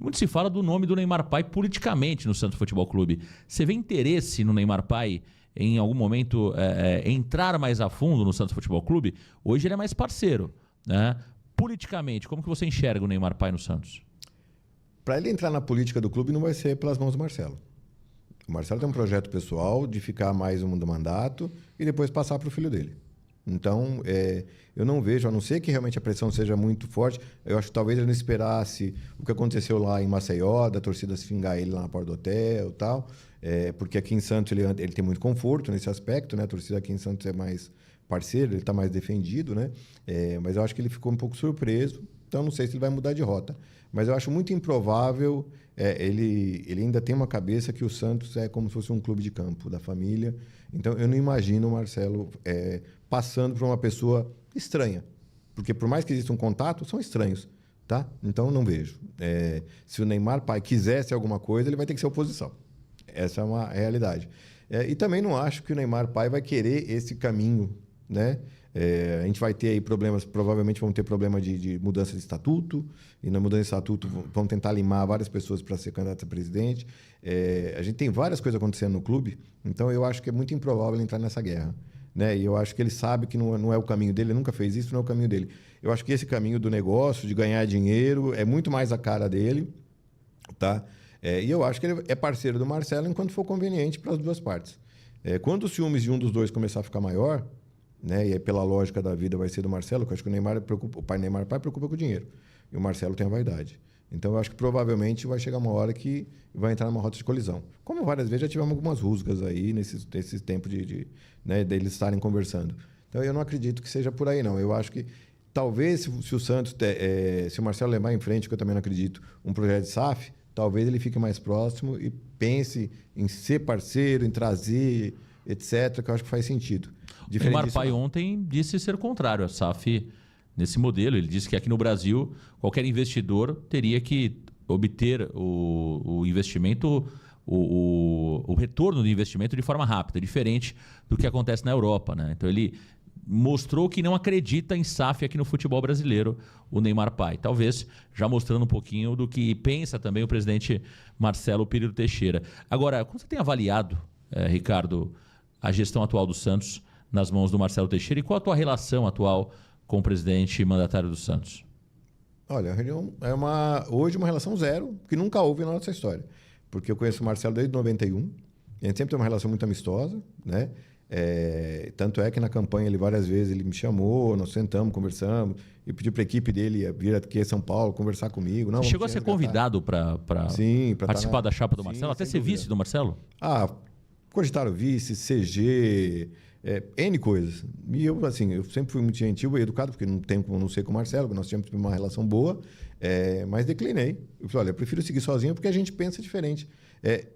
Muito se fala do nome do Neymar Pai politicamente no Santos Futebol Clube. Você vê interesse no Neymar Pai em algum momento entrar mais a fundo no Santos Futebol Clube? Hoje ele é mais parceiro, né? Politicamente, como que você enxerga o Neymar Pai no Santos? Para ele entrar na política do clube não vai ser pelas mãos do Marcelo. O Marcelo tem um projeto pessoal de ficar mais um mandato e depois passar para o filho dele. Então, eu não vejo, a não ser que realmente a pressão seja muito forte, eu acho que talvez ele não esperasse o que aconteceu lá em Maceió, da torcida se fingar ele lá na porta do hotel e tal, porque aqui em Santos ele tem muito conforto nesse aspecto, né? A torcida aqui em Santos é mais parceira, ele está mais defendido, né? Mas eu acho que ele ficou um pouco surpreso, então não sei se ele vai mudar de rota. Mas eu acho muito improvável, ele ainda tem uma cabeça que o Santos é como se fosse um clube de campo da família. Então eu não imagino o Marcelo passando por uma pessoa estranha. Porque por mais que exista um contato, são estranhos. Tá? Então eu não vejo. Se o Neymar Pai quisesse alguma coisa, ele vai ter que ser oposição. Essa é uma realidade. E também não acho que o Neymar Pai vai querer esse caminho, né? A gente vai ter aí problemas, provavelmente vamos ter problema de mudança de estatuto, e na mudança de estatuto vão tentar limar várias pessoas para ser candidato a presidente. A gente tem várias coisas acontecendo no clube, então eu acho que é muito improvável ele entrar nessa guerra, né? E eu acho que ele sabe que não é o caminho dele, ele nunca fez isso, não é o caminho dele. Eu acho que esse caminho do negócio, de ganhar dinheiro, é muito mais a cara dele, tá? E eu acho que ele é parceiro do Marcelo enquanto for conveniente para as duas partes. Quando os ciúmes de um dos dois começar a ficar maior, né? E aí, pela lógica da vida, vai ser do Marcelo, que eu acho que o pai Neymar Pai preocupa com o dinheiro. E o Marcelo tem a vaidade. Então, eu acho que provavelmente vai chegar uma hora que vai entrar numa rota de colisão. Como várias vezes já tivemos algumas rusgas aí nesses tempos né, deles estarem conversando. Então, eu não acredito que seja por aí, não. Eu acho que talvez, se o Santos, se o Marcelo levar em frente, que eu também não acredito, um projeto de SAF, talvez ele fique mais próximo e pense em ser parceiro, em trazer, etc., que eu acho que faz sentido. O Neymar Pai ontem disse ser contrário à SAF nesse modelo. Ele disse que aqui no Brasil qualquer investidor teria que obter o investimento, o retorno do investimento de forma rápida, diferente do que acontece na Europa, né? Então ele mostrou que não acredita em SAF aqui no futebol brasileiro, o Neymar Pai. Talvez já mostrando um pouquinho do que pensa também o presidente Marcelo Perillo Teixeira. Agora, como você tem avaliado, Ricardo, a gestão atual do Santos nas mãos do Marcelo Teixeira, e qual a tua relação atual com o presidente mandatário do Santos? Olha, hoje uma relação zero, que nunca houve na nossa história. Porque eu conheço o Marcelo desde 91, a gente sempre tem uma relação muito amistosa, né? Tanto é que na campanha várias vezes ele me chamou, nós sentamos, conversamos, e pediu para a equipe dele vir aqui a São Paulo conversar comigo. Não, você chegou a ser convidado para participar da chapa do Marcelo, até ser vice do Marcelo? Cogitaram vice, CG, N coisas. E eu sempre fui muito gentil e educado, porque não tem como não ser com o Marcelo, nós tínhamos uma relação boa, mas declinei. Eu falei, olha, eu prefiro seguir sozinho porque a gente pensa diferente.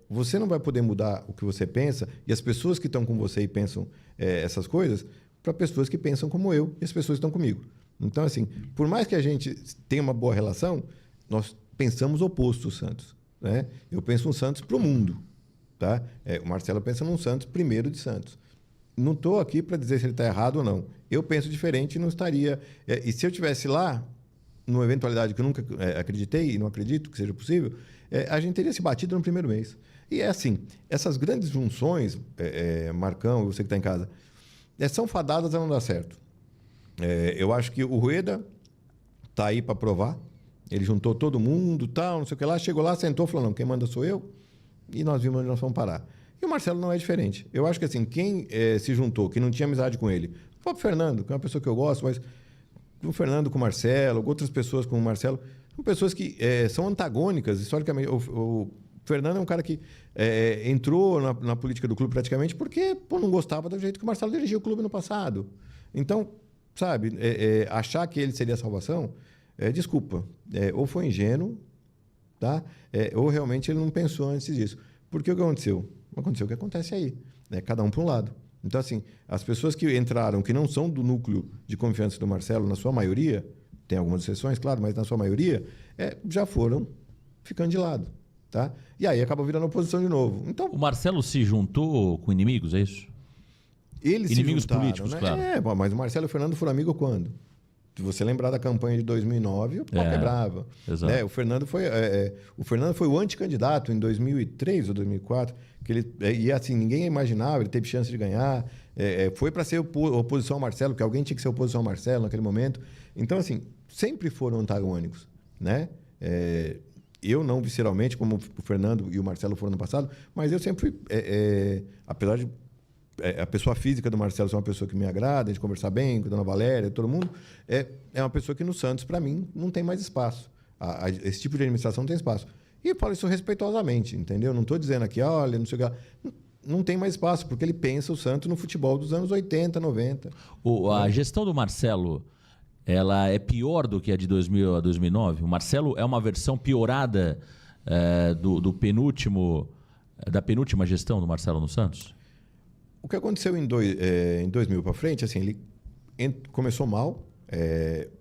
Você não vai poder mudar o que você pensa e as pessoas que estão com você e pensam essas coisas para pessoas que pensam como eu e as pessoas que estão comigo. Então, assim, por mais que a gente tenha uma boa relação, nós pensamos oposto, Santos, né? Eu penso um Santos para o mundo. Tá? O Marcelo pensa num Santos primeiro de Santos. Não estou aqui para dizer se ele está errado ou não. Eu penso diferente e não estaria... e se eu estivesse lá, numa eventualidade que eu nunca acreditei e não acredito que seja possível, a gente teria se batido no primeiro mês. E é assim, essas grandes junções, Marcão, você que está em casa, são fadadas a não dar certo. Eu acho que o Rueda está aí para provar. Ele juntou todo mundo, tal, não sei o que lá, chegou lá, sentou, falou, não, quem manda sou eu. E nós vimos onde nós vamos parar. E o Marcelo não é diferente. Eu acho que assim, quem se juntou, que não tinha amizade com ele, o próprio Fernando, que é uma pessoa que eu gosto, mas o Fernando com o Marcelo, outras pessoas com o Marcelo, são pessoas que são antagônicas, historicamente. O Fernando é um cara que entrou na política do clube praticamente porque não gostava do jeito que o Marcelo dirigia o clube no passado. Então, sabe, achar que ele seria a salvação, desculpa, ou foi ingênuo, tá? Ou realmente ele não pensou antes disso. Porque o que aconteceu? Aconteceu o que acontece aí, né? Cada um para um lado. Então, assim, as pessoas que entraram, que não são do núcleo de confiança do Marcelo, na sua maioria, tem algumas exceções, claro, mas na sua maioria, já foram ficando de lado, tá? E aí acaba virando oposição de novo. Então, o Marcelo se juntou com inimigos, é isso? Eles inimigos se juntaram, políticos, né? claro. Mas o Marcelo e o Fernando foram amigos quando? Se você lembrar da campanha de 2009, o pau quebrava. Exato. Né? O Fernando foi o anticandidato em 2003 ou 2004, que ele, e assim, ninguém imaginava, ele teve chance de ganhar. Foi para ser oposição ao Marcelo, que alguém tinha que ser oposição ao Marcelo naquele momento. Então, assim, sempre foram antagônicos. Né? Eu não visceralmente, como o Fernando e o Marcelo foram no passado, mas eu sempre, apesar de a pessoa física do Marcelo ser uma pessoa que me agrada, de conversar bem com a dona Valéria, todo mundo, é uma pessoa que no Santos, para mim, não tem mais espaço. Esse tipo de administração não tem espaço. E eu falo isso respeitosamente, entendeu? Não estou dizendo aqui, olha, não sei o que lá. Não tem mais espaço, porque ele pensa o Santos no futebol dos anos 80, 90. A gestão do Marcelo, ela é pior do que a de 2000 a 2009? O Marcelo é uma versão piorada da penúltima gestão do Marcelo no Santos? O que aconteceu em 2000 para frente, assim, ele começou mal,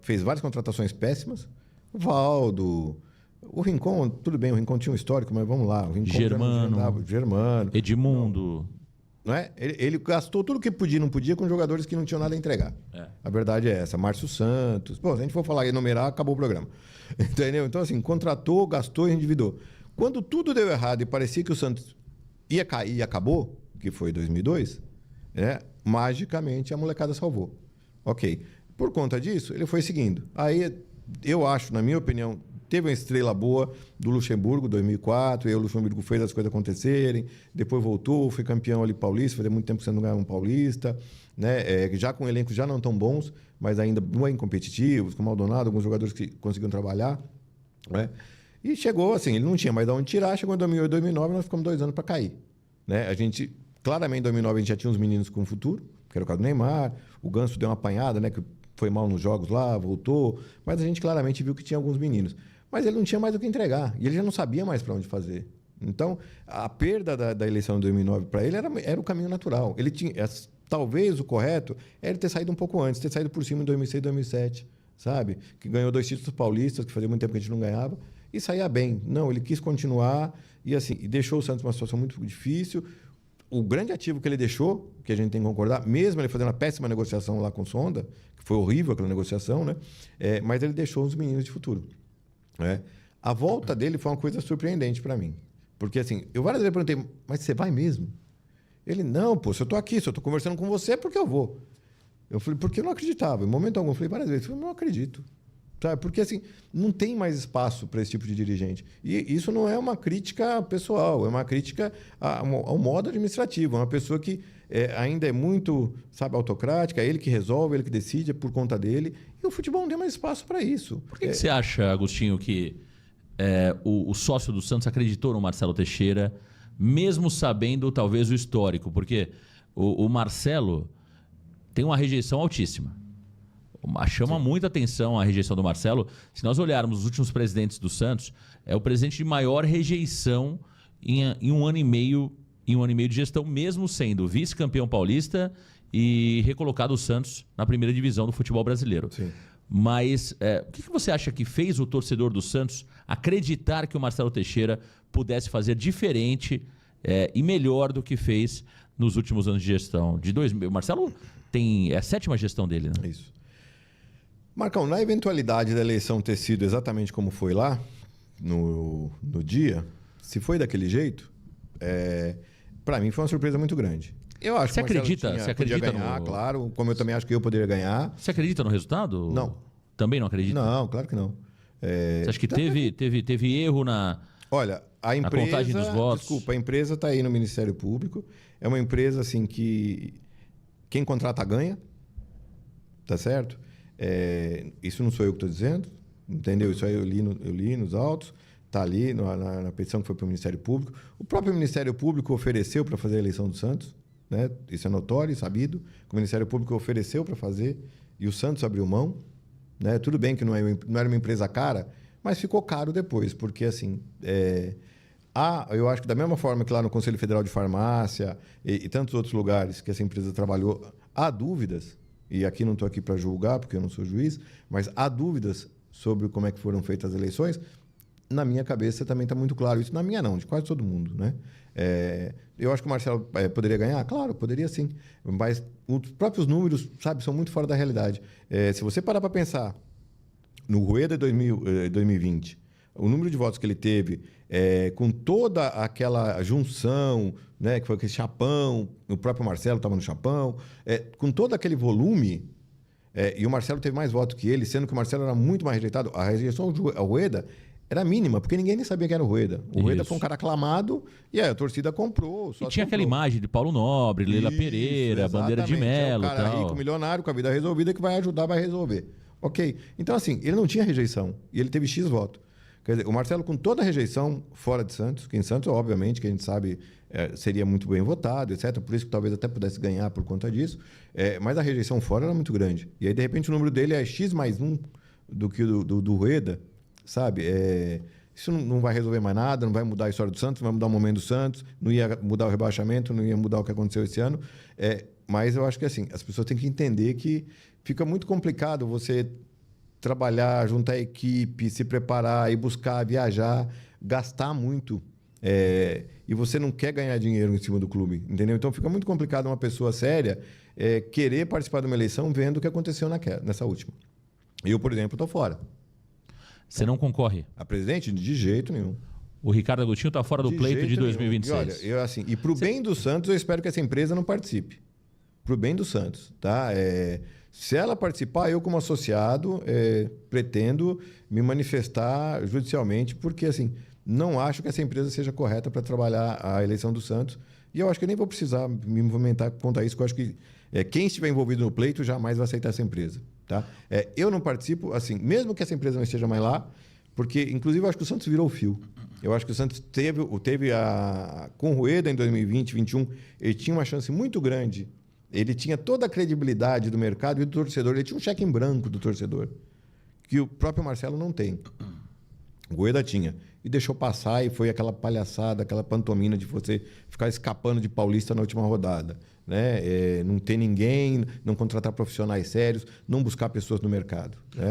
fez várias contratações péssimas. O Valdo, o Rincon, tudo bem, o Rincon tinha um histórico, mas vamos lá. O Rincon Germano, Edmundo. Não é? Ele gastou tudo que podia e não podia com jogadores que não tinham nada a entregar. A verdade é essa. Márcio Santos. Pô, se a gente for falar e enumerar, acabou o programa. Entendeu? Então, assim, contratou, gastou e endividou. Quando tudo deu errado e parecia que o Santos ia cair e acabou, que foi 2002, magicamente a molecada salvou. Ok. Por conta disso, ele foi seguindo. Aí, eu acho, na minha opinião, teve uma estrela boa do Luxemburgo, 2004, e o Luxemburgo fez as coisas acontecerem, depois voltou, foi campeão ali paulista, fazia muito tempo que você não ganhava um paulista, né? Já com elencos já não tão bons, mas ainda bem competitivos, com o Maldonado, alguns jogadores que conseguiram trabalhar, né? E chegou assim, ele não tinha mais de onde tirar, chegou em 2008, 2009, nós ficamos 2 anos para cair, né? Claramente, em 2009, a gente já tinha uns meninos com futuro, que era o caso do Neymar, o Ganso deu uma apanhada, né? Que foi mal nos jogos lá, voltou, mas a gente claramente viu que tinha alguns meninos. Mas ele não tinha mais o que entregar, e ele já não sabia mais para onde fazer. Então, a perda da eleição de 2009 para ele era o caminho natural. Ele tinha, talvez o correto era ele ter saído um pouco antes, ter saído por cima em 2006, 2007, sabe? Que ganhou 2 títulos paulistas, que fazia muito tempo que a gente não ganhava, e saía bem. Não, ele quis continuar e deixou o Santos numa situação muito difícil. O grande ativo que ele deixou, que a gente tem que concordar, mesmo ele fazendo uma péssima negociação lá com o Sonda, que foi horrível aquela negociação, né? Mas ele deixou os meninos de futuro. A volta dele foi uma coisa surpreendente para mim. Porque, assim, eu várias vezes perguntei, mas você vai mesmo? Ele, não, pô, se eu estou aqui, se eu estou conversando com você, é porque eu vou. Eu falei, porque eu não acreditava. Em momento algum, eu falei várias vezes, eu não acredito. Sabe? Porque, assim, não tem mais espaço para esse tipo de dirigente. E isso não é uma crítica pessoal, é uma crítica ao modo administrativo. É uma pessoa que ainda é muito, sabe, autocrática, é ele que resolve, ele que decide, é por conta dele. E o futebol não tem mais espaço para isso. Por que você acha, Agostinho, que o sócio do Santos acreditou no Marcelo Teixeira, mesmo sabendo, talvez, o histórico? Porque o Marcelo tem uma rejeição altíssima. Chama muita atenção a rejeição do Marcelo. Se nós olharmos os últimos presidentes do Santos, é o presidente de maior rejeição em um ano e meio de gestão, mesmo sendo vice-campeão paulista e recolocado o Santos na primeira divisão do futebol brasileiro. Sim. Mas o que você acha que fez o torcedor do Santos acreditar que o Marcelo Teixeira pudesse fazer diferente e melhor do que fez nos últimos anos de gestão? O Marcelo é a 7ª gestão dele, né? Isso. Marcão, na eventualidade da eleição ter sido exatamente como foi lá, no dia, se foi daquele jeito, para mim foi uma surpresa muito grande. Eu acho você que acredita podia ganhar, claro, como eu também acho que eu poderia ganhar. Você acredita no resultado? Não. Também não acredita? Não, claro que não. Você acha que teve erro na... Olha, a empresa... A contagem dos votos? Desculpa, a empresa está aí no Ministério Público. É uma empresa assim que quem contrata ganha, tá certo? Isso não sou eu que estou dizendo, entendeu? Isso aí eu li nos autos, está ali na petição que foi para o Ministério Público. O próprio Ministério Público ofereceu para fazer a eleição do Santos, né? Isso é notório e sabido, que o Ministério Público ofereceu para fazer e o Santos abriu mão, né? Tudo bem que não era uma empresa cara, mas ficou caro depois, porque assim... eu acho que da mesma forma que lá no Conselho Federal de Farmácia e tantos outros lugares que essa empresa trabalhou, há dúvidas, e aqui não estou aqui para julgar, porque eu não sou juiz, mas há dúvidas sobre como é que foram feitas as eleições, na minha cabeça também está muito claro isso. Na minha não, de quase todo mundo, né? Eu acho que o Marcelo poderia ganhar? Claro, poderia sim. Mas os próprios números, sabe, são muito fora da realidade. Se você parar para pensar no Rueda 2020, o número de votos que ele teve, com toda aquela junção, né, que foi aquele chapão, o próprio Marcelo estava no chapão, com todo aquele volume, e o Marcelo teve mais votos que ele, sendo que o Marcelo era muito mais rejeitado, a rejeição ao Rueda era mínima, porque ninguém nem sabia quem era o Rueda. O Rueda foi um cara aclamado e a torcida comprou. E tinha aquela imagem de Paulo Nobre, Leila Pereira, Bandeira de Melo. É o cara rico, milionário, com a vida resolvida, que vai ajudar, vai resolver. Ok. Então, assim, ele não tinha rejeição e ele teve X voto. Quer dizer, o Marcelo, com toda a rejeição fora de Santos, que em Santos, obviamente, que a gente sabe, seria muito bem votado, etc. Por isso que talvez até pudesse ganhar por conta disso. Mas a rejeição fora era muito grande. E aí, de repente, o número dele é X mais 1 do que o do Rueda. Sabe? Isso não vai resolver mais nada, não vai mudar a história do Santos, não vai mudar o momento do Santos, não ia mudar o rebaixamento, não ia mudar o que aconteceu esse ano. Mas eu acho que assim, as pessoas têm que entender que fica muito complicado você trabalhar, juntar equipe, se preparar, ir buscar, viajar, gastar muito. E você não quer ganhar dinheiro em cima do clube, entendeu? Então fica muito complicado uma pessoa séria querer participar de uma eleição vendo o que aconteceu nessa última. Eu, por exemplo, estou fora. Você não concorre? A presidente? De jeito nenhum. O Ricardo Agostinho está fora do pleito de 2026. E olha, e para o bem do Santos, eu espero que essa empresa não participe. Para o bem do Santos, tá? Se ela participar, eu como associado pretendo me manifestar judicialmente, porque assim, não acho que essa empresa seja correta para trabalhar a eleição do Santos. E eu acho que nem vou precisar me movimentar contra isso, porque eu acho que quem estiver envolvido no pleito jamais vai aceitar essa empresa. Tá? Eu não participo, assim, mesmo que essa empresa não esteja mais lá, porque, inclusive, eu acho que o Santos virou o fio. Eu acho que o Santos com o Rueda em 2020, 2021, ele tinha uma chance muito grande. Ele tinha toda a credibilidade do mercado e do torcedor. Ele tinha um cheque em branco do torcedor, que o próprio Marcelo não tem. O Rueda tinha. E deixou passar e foi aquela palhaçada, aquela pantomima de você ficar escapando de Paulista na última rodada. Né? Não ter ninguém, não contratar profissionais sérios, não buscar pessoas no mercado. Né?